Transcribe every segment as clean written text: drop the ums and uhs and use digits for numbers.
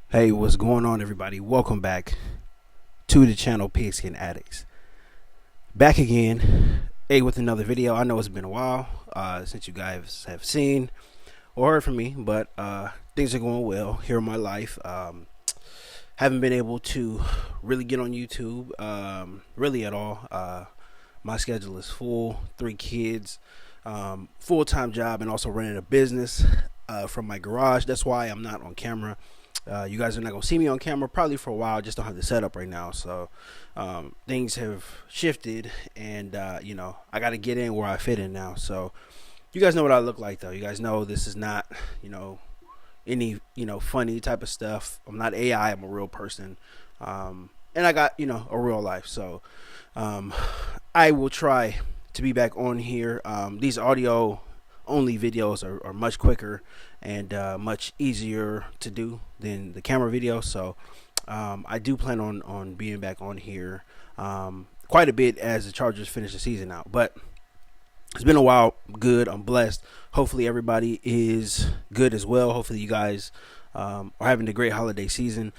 Hey, what's going on, everybody? Welcome back to the channel Pigskin Addicts. Back again, with another video. I know it's been a while since you guys have seen or heard from me, but things are going well here in my life. Haven't been able to really get on YouTube really at all. My schedule is full, 3 kids, full-time job, and also running a business from my garage. That's why I'm not on camera. You guys are not going to see me on camera probably for a while. Just don't have the setup right now. So things have shifted, and I got to get in where I fit in now. So you guys know what I look like, though. You guys know this is not any funny type of stuff. I'm not AI. I'm a real person, and I got a real life. So I will try to be back on here. These audio only videos are much quicker and much easier to do than the camera video. So I do plan on being back on here quite a bit as the Chargers finish the season out. But it's been a while. Good. I'm blessed. Hopefully everybody is good as well. Hopefully you guys are having a great holiday season.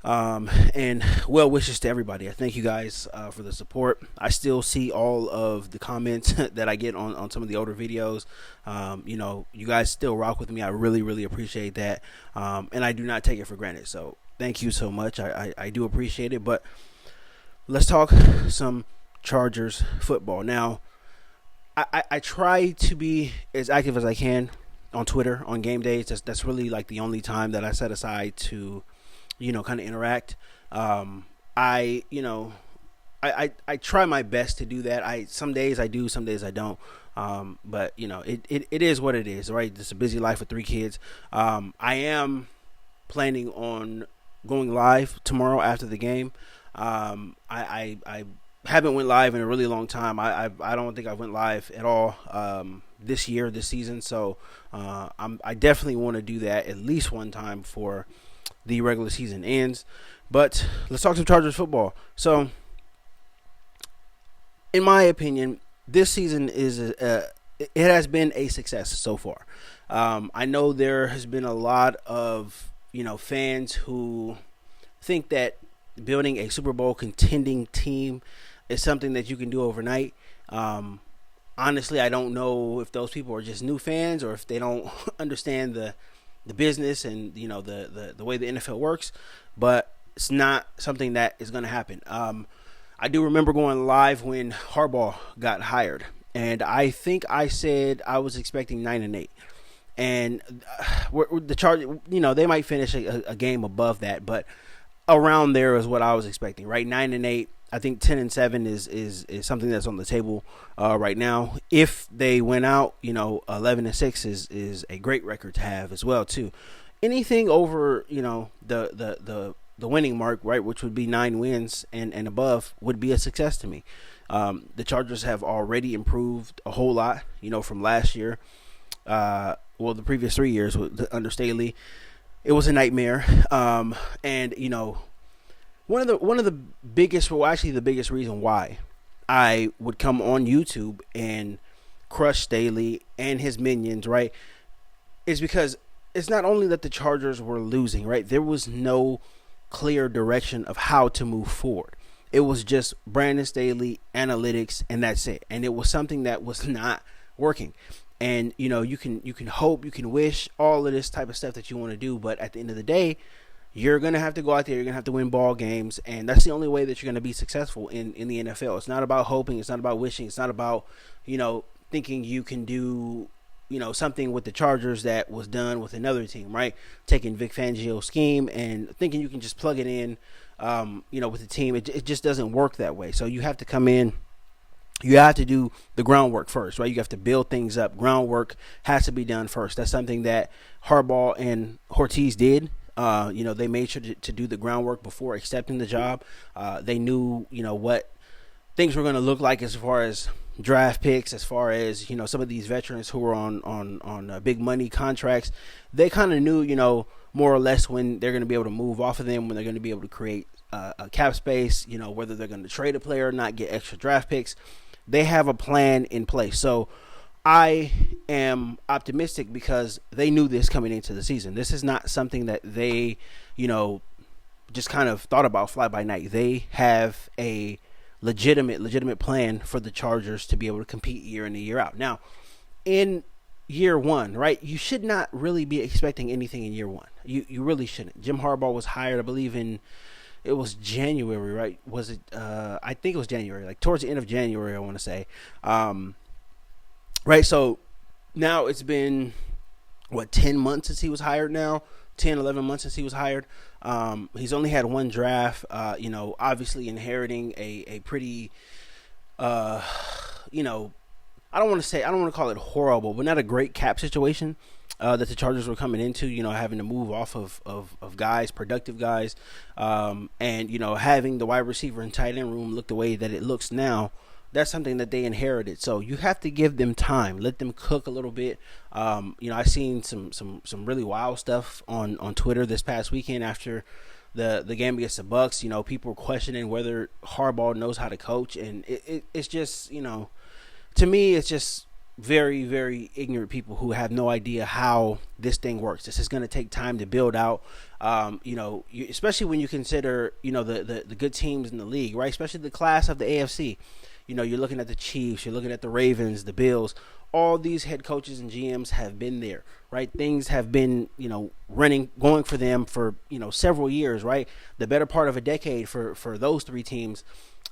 And well wishes to everybody. I thank you guys for the support. I still see all of the comments that I get on some of the older videos. You guys still rock with me. I really appreciate that. And I do not take it for granted. So thank you so much. I do appreciate it. But let's talk some Chargers football. Now, I try to be as active as I can on Twitter on game days. That's really like the only time that I set aside to kind of interact. I try my best to do that. Some days I do, some days I don't. But it is what it is, right? It's a busy life with 3 kids. I am planning on going live tomorrow after the game. I haven't went live in a really long time. I don't think I went live at all this season. So I definitely want to do that at least one time before the regular season ends. But let's talk some Chargers football. So in my opinion, this season it has been a success so far. I know there has been a lot of fans who think that building a Super Bowl contending team is something that you can do overnight. Honestly, I don't know if those people are just new fans or if they don't understand the business and the way the NFL works, but it's not something that is going to happen. I do remember going live when Harbaugh got hired, and I think I said I was expecting 9-8, and the Chargers, they might finish a game above that, but around there is what I was expecting. Right, 9-8. I think 10-7 is something that's on the table right now. If they win out, 11-6 is a great record to have as well too. Anything over the winning mark, right, which would be 9 wins and above, would be a success to me. The Chargers have already improved a whole lot, from last year. The previous 3 years under Staley, it was a nightmare. One of the biggest, the biggest reason why I would come on YouTube and crush Staley and his minions, right, is because it's not only that the Chargers were losing, right? There was no clear direction of how to move forward. It was just Brandon Staley, analytics, and that's it. And it was something that was not working. And you can hope, you can wish, all of this type of stuff that you want to do, but at the end of the day, you're going to have to go out there. You're going to have to win ball games. And that's the only way that you're going to be successful in the NFL. It's not about hoping. It's not about wishing. It's not about, thinking you can do, something with the Chargers that was done with another team, right? Taking Vic Fangio's scheme and thinking you can just plug it in, with the team. It just doesn't work that way. So you have to come in. You have to do the groundwork first, right? You have to build things up. Groundwork has to be done first. That's something that Harbaugh and Ortiz did. They made sure to do the groundwork before accepting the job. They knew, what things were going to look like as far as draft picks, as far as, some of these veterans who were on big money contracts. They kind of knew, more or less when they're going to be able to move off of them, when they're going to be able to create a cap space, whether they're going to trade a player or not, get extra draft picks. They have a plan in place. So I am optimistic because they knew this coming into the season. This is not something that they, just kind of thought about fly by night. They have a legitimate plan for the Chargers to be able to compete year in and year out. Now, in year one, right, you should not really be expecting anything in year one. You really shouldn't. Jim Harbaugh was hired, I believe, it was January, right? Was it? I think it was January, like towards the end of January, I want to say. Right, so now it's been, 10 months since he was hired now? 10, 11 months since he was hired. He's only had one draft, obviously inheriting a pretty, I don't want to call it horrible, but not a great cap situation that the Chargers were coming into, having to move off of guys, productive guys, and, having the wide receiver and tight end room look the way that it looks now. That's something that they inherited. So you have to give them time, let them cook a little bit. I've seen some really wild stuff on Twitter this past weekend after the game against the Bucks. People were questioning whether Harbaugh knows how to coach, and it's just, to me, it's just very, very ignorant people who have no idea how this thing works. This is going to take time to build out, especially when you consider, the good teams in the league, right? Especially the class of the AFC. You're looking at the Chiefs, you're looking at the Ravens, the Bills. All these head coaches and GMs have been there, right? Things have been, going for them for, several years, right? The better part of a decade for those three teams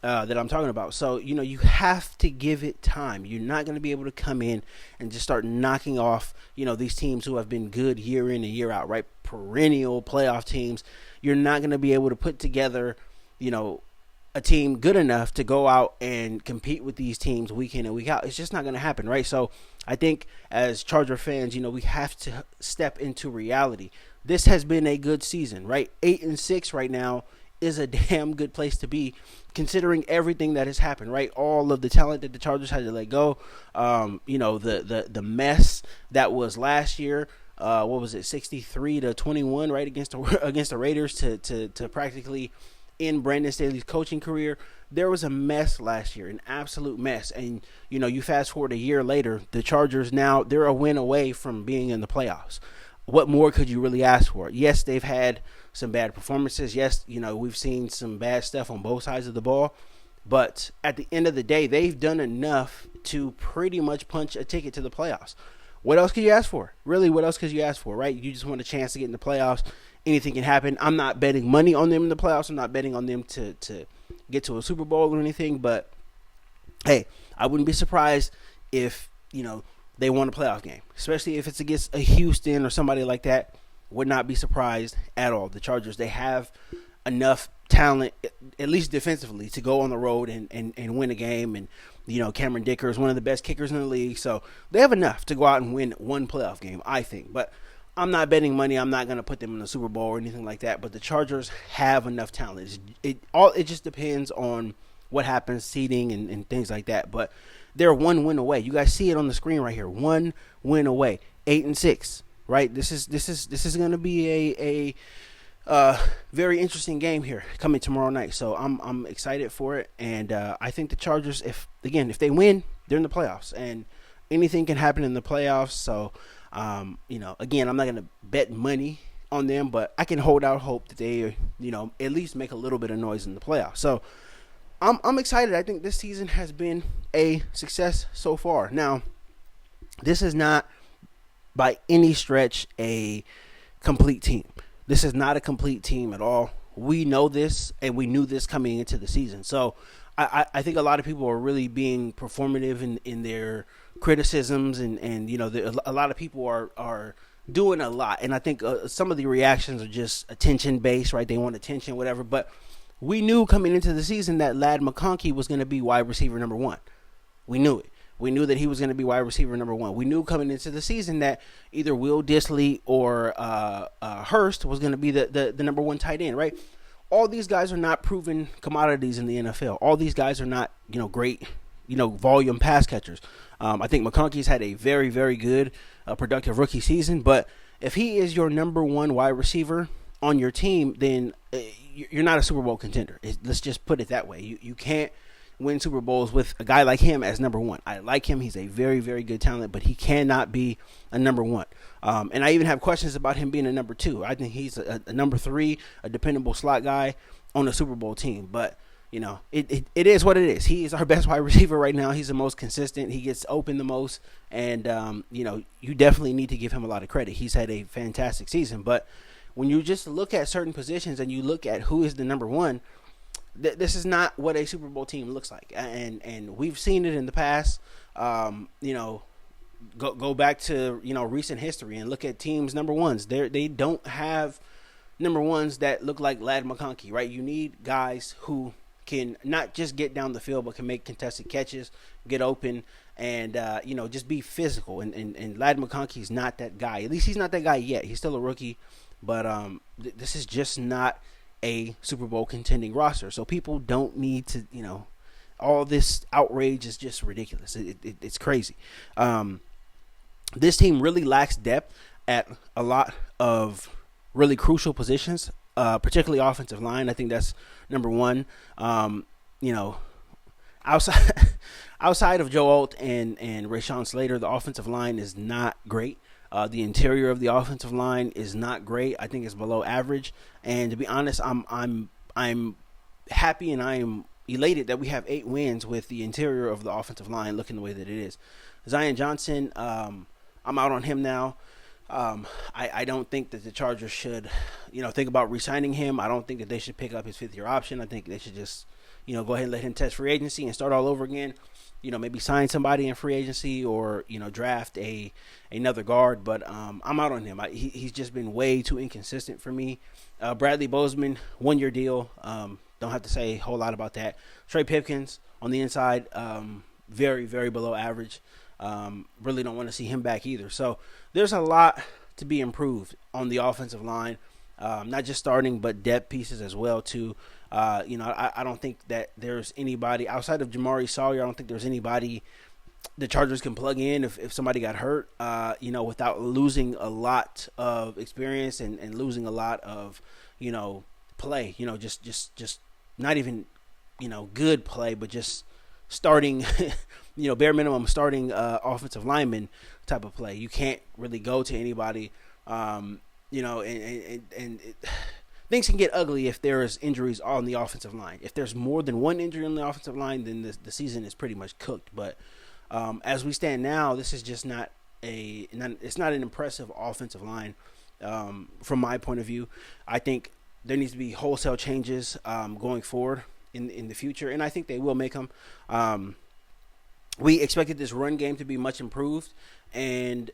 that I'm talking about. So, you have to give it time. You're not going to be able to come in and just start knocking off, these teams who have been good year in and year out, right? Perennial playoff teams. You're not going to be able to put together, a team good enough to go out and compete with these teams week in and week out. It's just not going to happen, right? So I think as Charger fans, we have to step into reality. This has been a good season, right? 8-6 right now is a damn good place to be, considering everything that has happened, right? All of the talent that the Chargers had to let go, the mess that was last year. What was it, 63-21, right, against the Raiders to practically in Brandon Staley's coaching career. There was a mess last year, an absolute mess. And, you fast forward a year later, the Chargers now, they're a win away from being in the playoffs. What more could you really ask for? Yes, they've had some bad performances. Yes, we've seen some bad stuff on both sides of the ball. But at the end of the day, they've done enough to pretty much punch a ticket to the playoffs. What else could you ask for? Really, what else could you ask for, right? You just want a chance to get in the playoffs. Anything can happen. I'm not betting money on them in the playoffs. I'm not betting on them to get to a Super Bowl or anything. But, hey, I wouldn't be surprised if, they won a playoff game, especially if it's against a Houston or somebody like that. Would not be surprised at all. The Chargers, they have enough talent, at least defensively, to go on the road and win a game. And, Cameron Dicker is one of the best kickers in the league. So they have enough to go out and win one playoff game, I think. But I'm not betting money. I'm not going to put them in the Super Bowl or anything like that. But the Chargers have enough talent. It just depends on what happens, seeding and things like that. But they're one win away. You guys see it on the screen right here. One win away. 8-6. Right. This is going to be a very interesting game here coming tomorrow night. So I'm excited for it. And I think the Chargers, if they win, they're in the playoffs. And anything can happen in the playoffs. So. Again, I'm not going to bet money on them, but I can hold out hope that they, at least make a little bit of noise in the playoffs. So I'm excited. I think this season has been a success so far. Now, this is not by any stretch a complete team. This is not a complete team at all. We know this, and we knew this coming into the season. So I think a lot of people are really being performative in their criticisms, and a lot of people are doing a lot. And I think some of the reactions are just attention based, right? They want attention, whatever. But we knew coming into the season that Ladd McConkey was going to be wide receiver number one. We knew it. We knew that he was going to be wide receiver number one. We knew coming into the season that either Will Dissly or Hurst was going to be the number one tight end, right? All these guys are not proven commodities in the NFL. All these guys are not, great, volume pass catchers. I think McConkey's had a very, very good, productive rookie season. But if he is your number one wide receiver on your team, then you're not a Super Bowl contender. Let's just put it that way. You can't win Super Bowls with a guy like him as number one. I like him. He's a very, very good talent, but he cannot be a number one. And I even have questions about him being a number two. I think he's a number three, a dependable slot guy on a Super Bowl team. But, it is what it is. He is our best wide receiver right now. He's the most consistent. He gets open the most. And, you definitely need to give him a lot of credit. He's had a fantastic season. But when you just look at certain positions and you look at who is the number one, this is not what a Super Bowl team looks like. And we've seen it in the past. Go back to recent history and look at teams' number ones. They don't have number ones that look like Ladd McConkey, right? You need guys who can not just get down the field but can make contested catches, get open, and just be physical. And Ladd McConkey's not that guy. At least he's not that guy yet. He's still a rookie, but this is just not a Super Bowl contending roster. So people don't need to, all this outrage is just ridiculous. It's crazy. This team really lacks depth at a lot of really crucial positions, particularly offensive line. I think that's number one. Outside of Joe Alt and Rashawn Slater, the offensive line is not great. The interior of the offensive line is not great. I think it's below average. And to be honest, I'm happy and I am elated that we have 8 wins with the interior of the offensive line looking the way that it is. Zion Johnson, I'm out on him now. I don't think that the Chargers should, think about re-signing him. I don't think that they should pick up his 5th-year option. I think they should just, go ahead and let him test free agency and start all over again. Maybe sign somebody in free agency or, draft another guard. But I'm out on him. He's just been way too inconsistent for me. Bradley Bozeman, 1-year deal. Don't have to say a whole lot about that. Trey Pipkins on the inside, very, very below average. Really don't want to see him back either. So there's a lot to be improved on the offensive line, not just starting, but depth pieces as well too. I don't think that there's anybody outside of Jamari Sawyer. I don't think there's anybody the Chargers can plug in if somebody got hurt, without losing a lot of experience and losing a lot of, play, just not even, good play, but just starting, bare minimum starting offensive lineman type of play. You can't really go to anybody, and things can get ugly if there's injuries on the offensive line. If there's more than one injury on the offensive line, then the season is pretty much cooked. But as we stand now, this is just it's not an impressive offensive line from my point of view. I think there needs to be wholesale changes going forward in the future, and I think they will make them. We expected this run game to be much improved, and,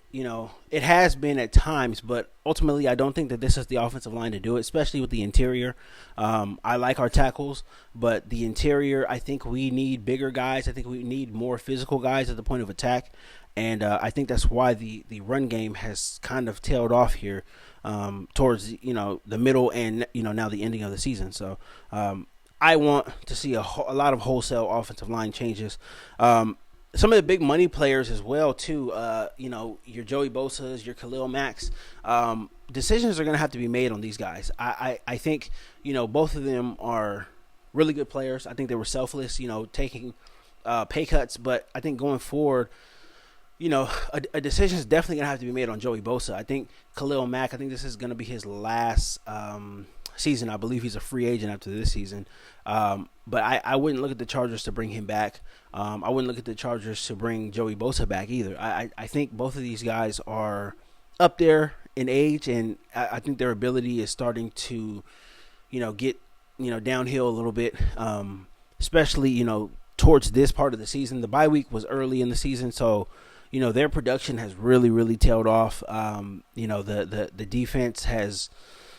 it has been at times, but ultimately I don't think that this is the offensive line to do it, especially with the interior. I like our tackles, but the interior, I think we need bigger guys. I think we need more physical guys at the point of attack, and I think that's why the run game has kind of tailed off here towards, the middle and, now the ending of the season. So I want to see a lot of wholesale offensive line changes. Some of the big money players as well, too, your Joey Bosa's, your Khalil Mack's, decisions are going to have to be made on these guys. I think, both of them are really good players. I think they were selfless, taking pay cuts. But I think going forward, a decision is definitely going to have to be made on Joey Bosa. I think Khalil Mack, I think this is going to be his last season. I believe he's a free agent after this season. But I wouldn't look at the Chargers to bring him back. I wouldn't look at the Chargers to bring Joey Bosa back either. I think both of these guys are up there in age, and I think their ability is starting to, get, downhill a little bit, especially, towards this part of the season. The bye week was early in the season, so, their production has really, really tailed off. The defense has,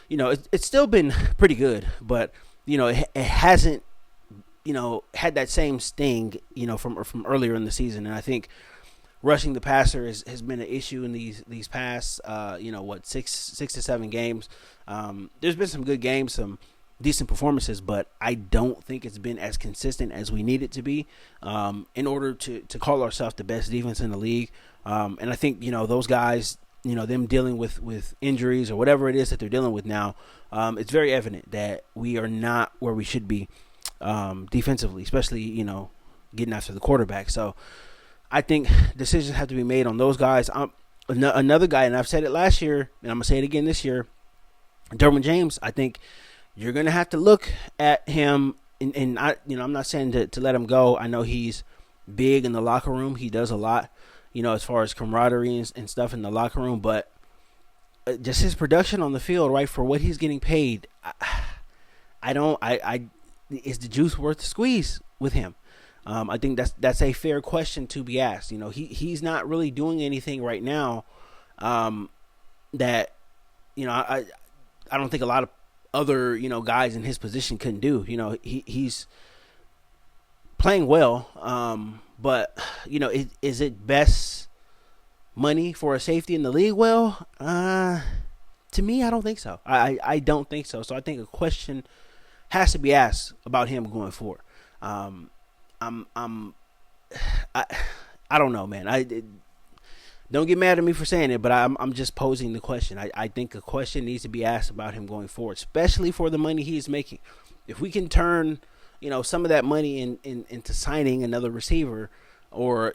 it's still been pretty good, but, it hasn't, had that same sting, from earlier in the season. And I think rushing the passer has been an issue in these past, 6 to 7 games. There's been some good games, some decent performances, but I don't think it's been as consistent as we need it to be in order to call ourselves the best defense in the league. And I think, those guys, them dealing with injuries or whatever it is that they're dealing with now, it's very evident that we are not where we should be. defensively, especially, getting after the quarterback. So I think decisions have to be made on those guys. Another guy, and I've said it last year, and I'm going to say it again this year, Derwin James. I think you're going to have to look at him, and I'm not saying to let him go. I know he's big in the locker room. He does a lot, as far as camaraderie and stuff in the locker room, but just his production on the field, right, for what he's getting paid, is the juice worth the squeeze with him? I think that's a fair question to be asked. He's not really doing anything right now that I don't think a lot of other guys in his position couldn't do. He's playing well, but is it best money for a safety in the league? Well, to me, I don't think so. I don't think so. So I think a question has to be asked about him going forward. I don't know, man. Don't get mad at me for saying it, but I'm just posing the question. I think a question needs to be asked about him going forward, especially for the money he's making. If we can turn, some of that money into signing another receiver, or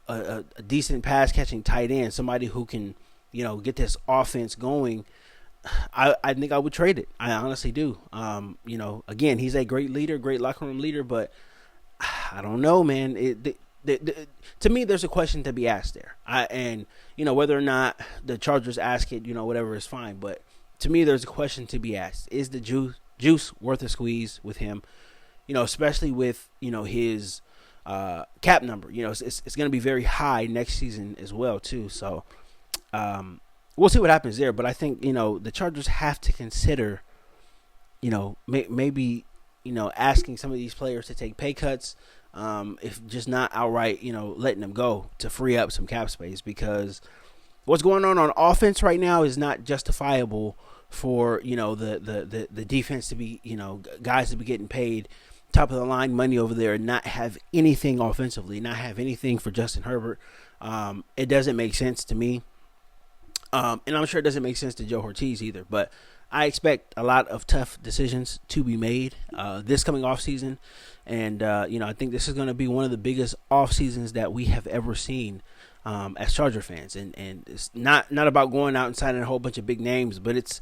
a decent pass catching tight end, somebody who can get this offense going, I think I would trade it. I honestly do. Again, he's a great leader, great locker room leader, but I don't know, man. To me, there's a question to be asked there. Whether or not the Chargers ask it, whatever is fine. But to me, there's a question to be asked. Is the juice worth a squeeze with him? Especially with, his cap number. It's going to be very high next season as well, too. So we'll see what happens there. But I think, the Chargers have to consider, maybe, asking some of these players to take pay cuts, if just not outright, letting them go to free up some cap space, because what's going on offense right now is not justifiable for, the defense to be, guys to be getting paid top of the line money over there and not have anything offensively, not have anything for Justin Herbert. It doesn't make sense to me. And I'm sure it doesn't make sense to Joe Ortiz either, but I expect a lot of tough decisions to be made this coming off season. And, I think this is going to be one of the biggest off seasons that we have ever seen as Charger fans. And it's not about going out and signing a whole bunch of big names, but it's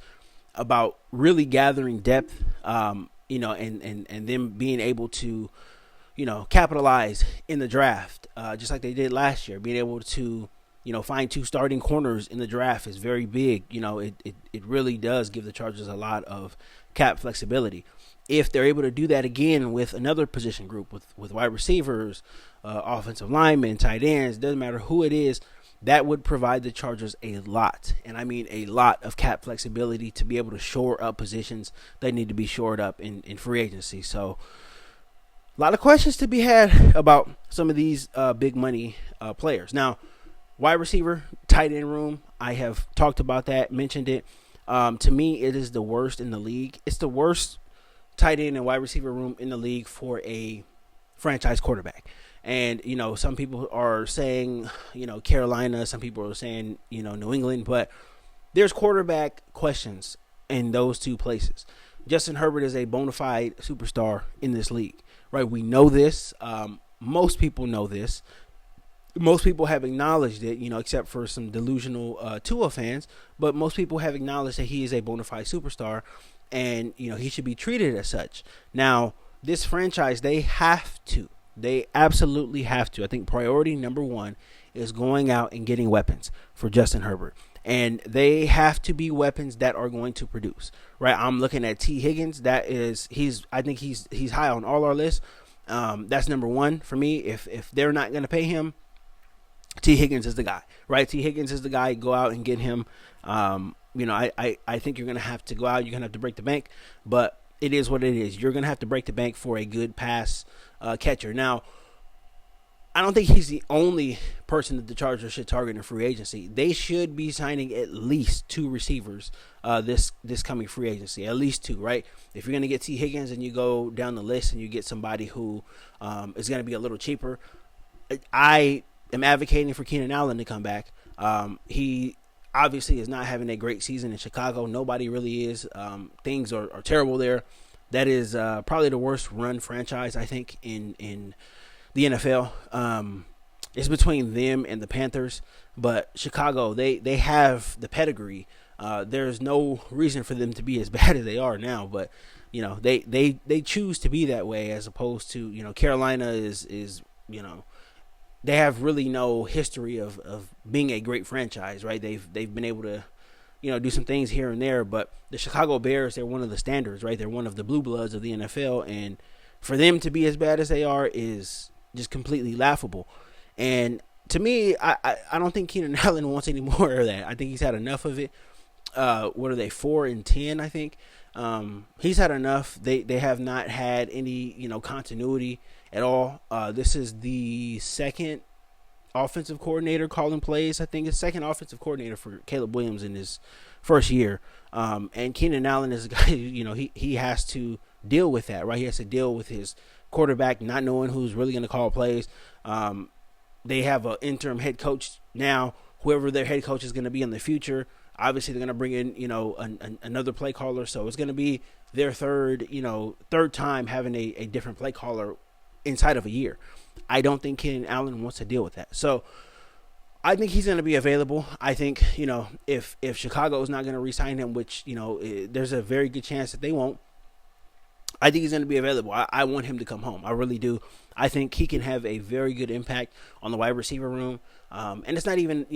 about really gathering depth, and them being able to, capitalize in the draft, just like they did last year, being able to, find 2 starting corners in the draft is very big. It really does give the Chargers a lot of cap flexibility. If they're able to do that again with another position group, with wide receivers, offensive linemen, tight ends, doesn't matter who it is, that would provide the Chargers a lot, and I mean a lot of cap flexibility to be able to shore up positions that need to be shored up in free agency. So a lot of questions to be had about some of these big money players. Now, wide receiver, tight end room, I have talked about that, mentioned it. To me, it is the worst in the league. It's the worst tight end and wide receiver room in the league for a franchise quarterback. And, some people are saying, Carolina, some people are saying, New England, but there's quarterback questions in those two places. Justin Herbert is a bona fide superstar in this league, right? We know this. Most people know this. Most people have acknowledged it, except for some delusional Tua fans, but most people have acknowledged that he is a bona fide superstar, and, he should be treated as such. Now, this franchise, they absolutely have to. I think priority number 1 is going out and getting weapons for Justin Herbert. And they have to be weapons that are going to produce, right? I'm looking at T. Higgins. I think he's high on all our lists. That's number 1 for me. If they're not going to pay him, T. Higgins is the guy, right? T. Higgins is the guy. Go out and get him. I think you're going to have to go out. You're going to have to break the bank, but it is what it is. You're going to have to break the bank for a good pass catcher. Now, I don't think he's the only person that the Chargers should target in free agency. They should be signing at least 2 receivers this coming free agency, at least 2, right? If you're going to get T. Higgins and you go down the list and you get somebody who is going to be a little cheaper, I am advocating for Keenan Allen to come back. He obviously is not having a great season in Chicago. Nobody really is. Things are terrible there. that is probably the worst run franchise, I think, in the NFL. It's between them and the Panthers, but Chicago, they have the pedigree. There's no reason for them to be as bad as they are now, but they choose to be that way, as opposed to Carolina is they have really no history of being a great franchise, right? They've been able to do some things here and there, but the Chicago Bears, they're one of the standards, right? They're one of the blue bloods of the NFL, and for them to be as bad as they are is just completely laughable. And to me, I don't think Keenan Allen wants any more of that. I think he's had enough of it. What are they, 4-10? I think he's had enough. They have not had any continuity at all. This is the second offensive coordinator calling plays. I think it's second offensive coordinator for Caleb Williams in his first year. And Keenan Allen is a guy. He has to deal with that, right? He has to deal with his quarterback not knowing who's really going to call plays. They have an interim head coach now. Whoever their head coach is going to be in the future, obviously they're going to bring in another play caller. So it's going to be their third time having a different play caller inside of a year. I don't think Keenan Allen wants to deal with that. So I think he's going to be available. I think if Chicago is not going to re-sign him, which there's a very good chance that they won't, I think he's going to be available. I want him to come home. I really do. I think he can have a very good impact on the wide receiver room. And it's not even,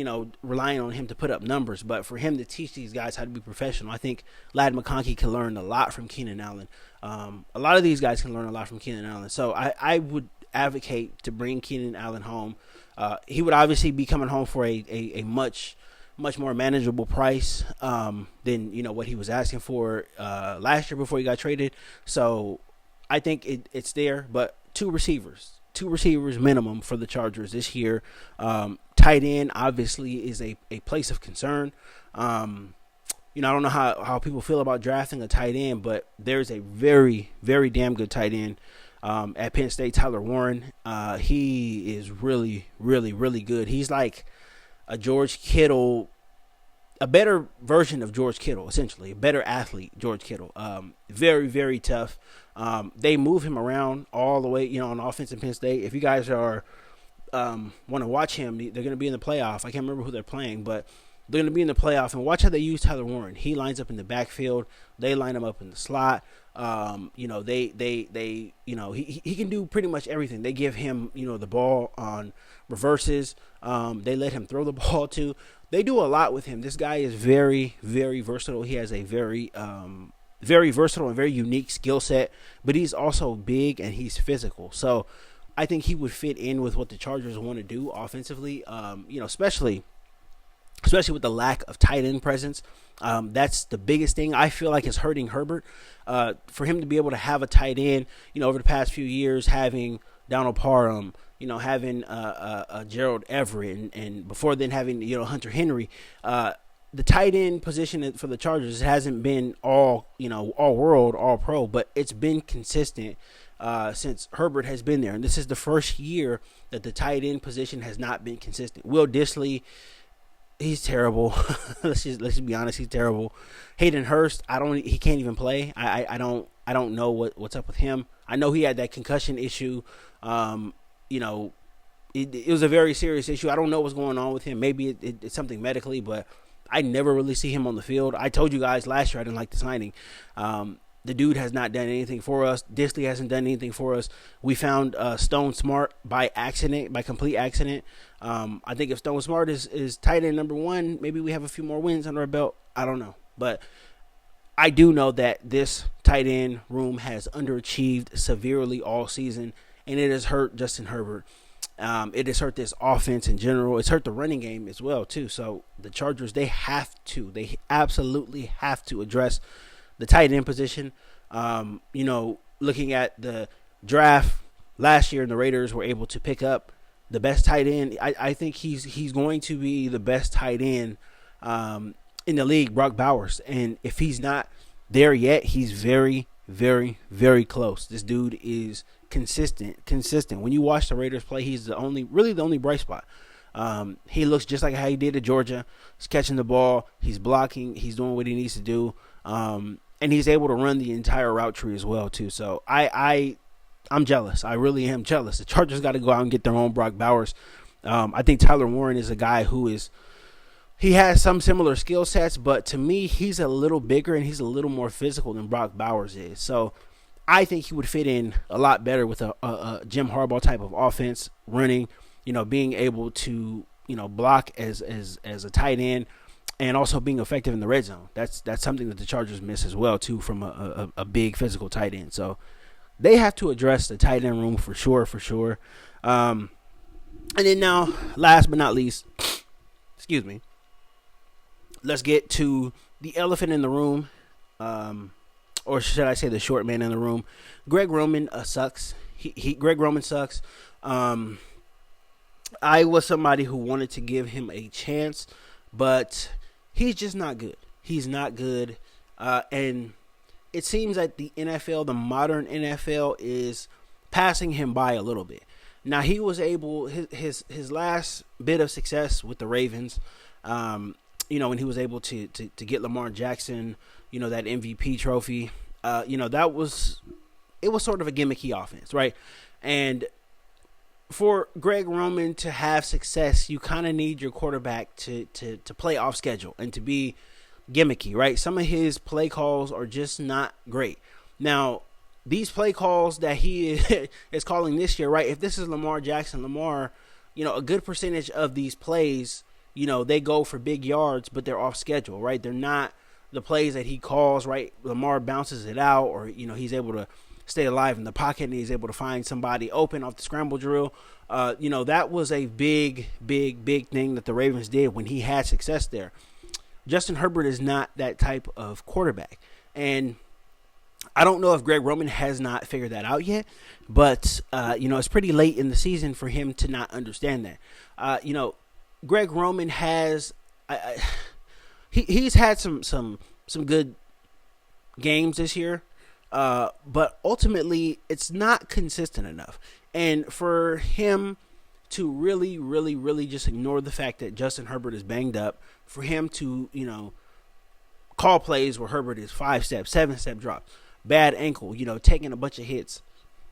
relying on him to put up numbers, but for him to teach these guys how to be professional. I think Ladd McConkey can learn a lot from Keenan Allen. A lot of these guys can learn a lot from Keenan Allen. So I would advocate to bring Keenan Allen home. He would obviously be coming home for a much more manageable price than what he was asking for last year before he got traded. So I think it's there, but two receivers minimum for the Chargers this year. Tight end obviously is a place of concern. I don't know how people feel about drafting a tight end, but there's a very, very damn good tight end at Penn State, Tyler Warren. He is really, really, really good. He's like a George Kittle, a better version of George Kittle, essentially. A better athlete, George Kittle. Very, very tough. They move him around all the way, on offense in Penn State. If you guys are want to watch him, they're going to be in the playoff. I can't remember who they're playing, but they're going to be in the playoff. And watch how they use Tyler Warren. He lines up in the backfield. They line him up in the slot. He can do pretty much everything. They give him, the ball on reverses. They let him throw the ball too. They do a lot with him. This guy is very, very versatile. He has a very versatile and very unique skill set, but he's also big and he's physical. So I think he would fit in with what the Chargers want to do offensively. Especially with the lack of tight end presence. That's the biggest thing I feel like is hurting Herbert. For him to be able to have a tight end, over the past few years, having Donald Parham, having Gerald Everett, and before then having Hunter Henry. The tight end position for the Chargers hasn't been all world, all pro, but it's been consistent since Herbert has been there. And this is the first year that the tight end position has not been consistent. Will Dissly, he's terrible. let's just be honest, he's terrible. Hayden Hurst, he can't even play. I don't know what's up with him. I know he had that concussion issue. It was a very serious issue. I don't know what's going on with him. Maybe it's something medically, but I never really see him on the field. I told you guys last year I didn't like the signing. The dude has not done anything for us. Dissly hasn't done anything for us. We found Stone Smart by complete accident. I think if Stone Smart is tight end number one, maybe we have a few more wins under our belt. I don't know. But I do know that this tight end room has underachieved severely all season, and it has hurt Justin Herbert. It has hurt this offense in general. It's hurt the running game as well, too. So the Chargers, they absolutely have to address the tight end position. Looking at the draft last year, and the Raiders were able to pick up the best tight end. I think he's going to be the best tight end in the league, Brock Bowers. And if he's not there yet, he's very, very, very close. This dude is consistent. When you watch the Raiders play, he's the only bright spot. He looks just like how he did at Georgia. He's catching the ball. He's blocking. He's doing what he needs to do. and he's able to run the entire route tree as well too. So I'm jealous. I really am jealous. The Chargers got to go out and get their own Brock Bowers. I think Tyler Warren is a guy he has some similar skill sets, but to me, he's a little bigger and he's a little more physical than Brock Bowers is. So I think he would fit in a lot better with a Jim Harbaugh type of offense, running, being able to, block as a tight end, and also being effective in the red zone. That's something that the Chargers miss as well too, from a big physical tight end. So they have to address the tight end room for sure. And then now, last but not least, excuse me, let's get to the elephant in the room, or should I say the short man in the room. Greg Roman sucks. Greg Roman sucks. I was somebody who wanted to give him a chance, but he's just not good. He's not good, and it seems that the NFL, the modern NFL, is passing him by a little bit. Now, he was able, his last bit of success with the Ravens, when he was able to get Lamar Jackson, that MVP trophy, it was sort of a gimmicky offense, right? And for Greg Roman to have success, you kind of need your quarterback to play off schedule and to be gimmicky, right? Some of his play calls are just not great. Now, these play calls that he is calling this year, right? If this is Lamar Jackson, a good percentage of these plays, they go for big yards, but they're off schedule, right? They're not the plays that he calls, right? Lamar bounces it out, or, he's able to stay alive in the pocket and he's able to find somebody open off the scramble drill. That was a big thing that the Ravens did when he had success there. Justin Herbert is not that type of quarterback. And I don't know if Greg Roman has not figured that out yet, but, it's pretty late in the season for him to not understand that. Greg Roman has, he's had some good games this year, but ultimately it's not consistent enough. And for him to really just ignore the fact that Justin Herbert is banged up, for him to, call plays where Herbert is 5-step, 7-step drops, bad ankle, taking a bunch of hits,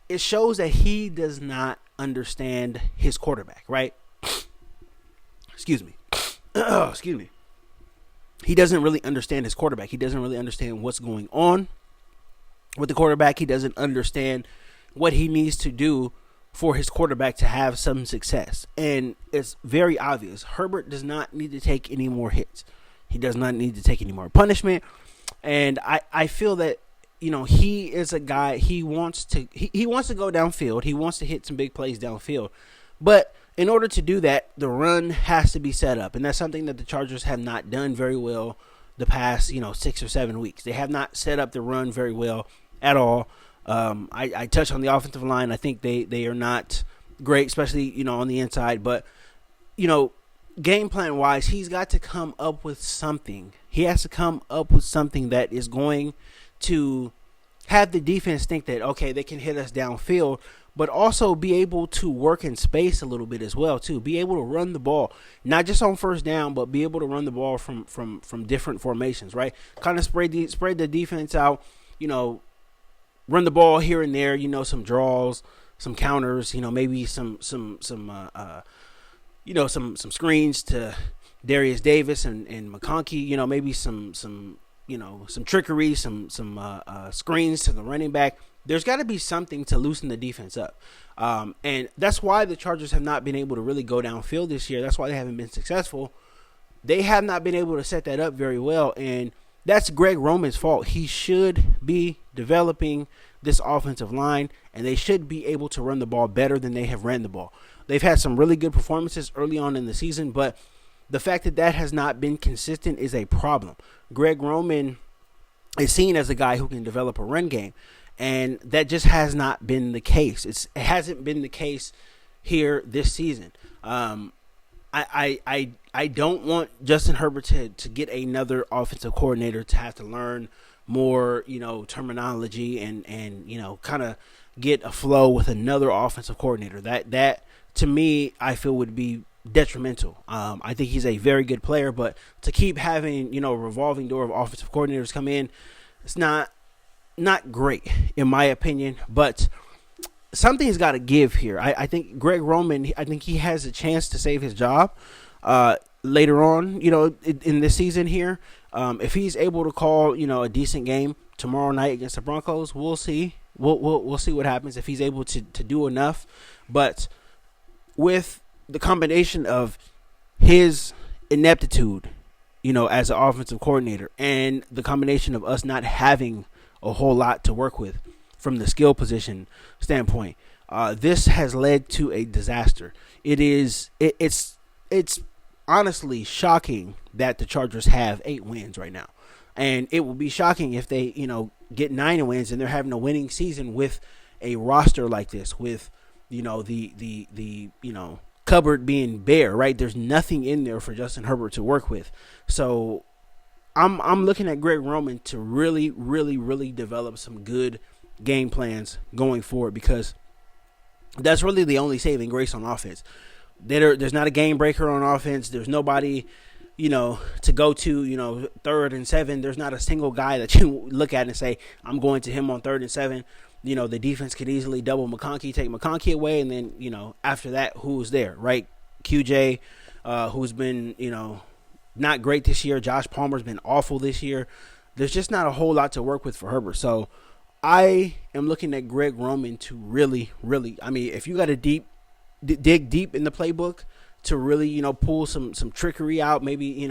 it shows that he does not understand his quarterback, right? Excuse me. Excuse me. He doesn't really understand his quarterback. He doesn't really understand what's going on with the quarterback. He doesn't understand what he needs to do for his quarterback to have some success. And it's very obvious. Herbert does not need to take any more hits. He does not need to take any more punishment. And I feel that, he is a guy, he wants to go downfield. He wants to hit some big plays downfield. But in order to do that, the run has to be set up. And that's something that the Chargers have not done very well the past, 6 or 7 weeks. They have not set up the run very well at all. I touched on the offensive line. I think they are not great, especially, on the inside. But, game plan wise, he's got to come up with something. He has to come up with something that is going to have the defense think that, okay, they can hit us downfield, but also be able to work in space a little bit as well, too. Be able to run the ball, not just on first down, but be able to run the ball from different formations, right? Kind of spread the defense out, run the ball here and there, some draws, some counters, maybe some screens to Darius Davis and McConkey, maybe some trickery, some screens to the running back. There's got to be something to loosen the defense up. And that's why the Chargers have not been able to really go downfield this year. That's why they haven't been successful. They have not been able to set that up very well. And that's Greg Roman's fault. He should be developing this offensive line, and they should be able to run the ball better than they have ran the ball. They've had some really good performances early on in the season, but the fact that has not been consistent is a problem. Greg Roman is seen as a guy who can develop a run game, and that just has not been the case. It hasn't been the case here this season. I don't want Justin Herbert to get another offensive coordinator to have to learn more, terminology and kind of get a flow with another offensive coordinator. That to me, I feel would be detrimental. I think he's a very good player, but to keep having, a revolving door of offensive coordinators come in, It's not great in my opinion, but something's got to give here. I think Greg Roman, I think he has a chance to save his job later on, in this season here. If he's able to call, a decent game tomorrow night against the Broncos, we'll see. We'll see what happens if he's able to do enough. But with the combination of his ineptitude, as an offensive coordinator, and the combination of us not having a whole lot to work with from the skill position standpoint, this has led to a disaster. It's honestly shocking that the Chargers have 8 wins right now, and it will be shocking if they get 9 wins and they're having a winning season with a roster like this, with the cupboard being bare, right? There's nothing in there for Justin Herbert to work with. So I'm looking at Greg Roman to really, really, really develop some good game plans going forward, because that's really the only saving grace on offense. There's not a game breaker on offense. There's nobody, to go to, 3rd and 7. There's not a single guy that you look at and say, I'm going to him on 3rd and 7. The defense could easily double McConkey, take McConkey away, and then, after that, who's there, right? QJ, who's been, not great this year. Josh Palmer's been awful this year. There's just not a whole lot to work with for Herbert. So I am looking at Greg Roman to really, really, if you got to dig deep in the playbook to really, pull some trickery out, maybe,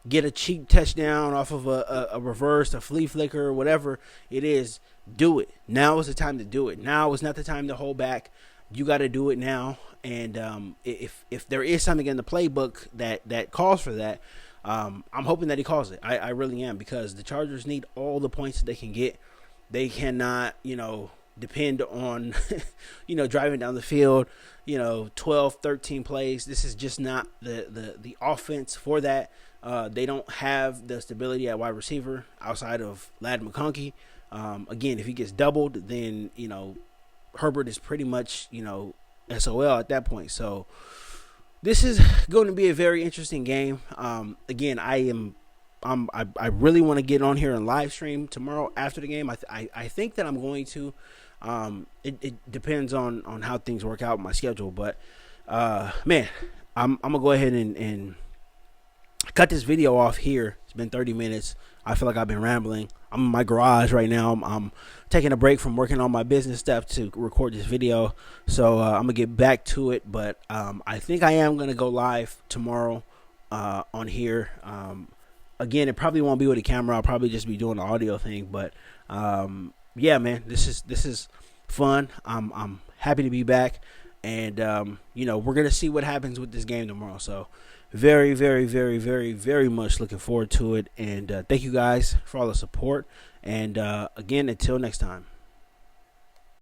get a cheap touchdown off of a reverse, a flea flicker, whatever it is, do it. Now is the time to do it. Now is not the time to hold back. You got to do it now. And if there is something in the playbook that calls for that, I'm hoping that he calls it. I really am, because the Chargers need all the points that they can get. They cannot, depend on, driving down the field, 12, 13 plays. This is just not the offense for that. They don't have the stability at wide receiver outside of Ladd McConkey. Again, if he gets doubled, then, Herbert is pretty much, SOL at that point. So this is going to be a very interesting game. Again, I really want to get on here and live stream tomorrow after the game. I think that I'm going to. It depends on how things work out with my schedule. But man, I'm gonna go ahead and cut this video off here. It's been 30 minutes. I feel like I've been rambling. I'm in my garage right now. I'm taking a break from working on my business stuff to record this video. So I'm going to get back to it. But I think I am going to go live tomorrow on here. Again, it probably won't be with a camera. I'll probably just be doing the audio thing. But yeah, man, this is fun. I'm happy to be back. And, we're going to see what happens with this game tomorrow. So very, very, very, very, very much looking forward to it. And thank you guys for all the support. And again, until next time.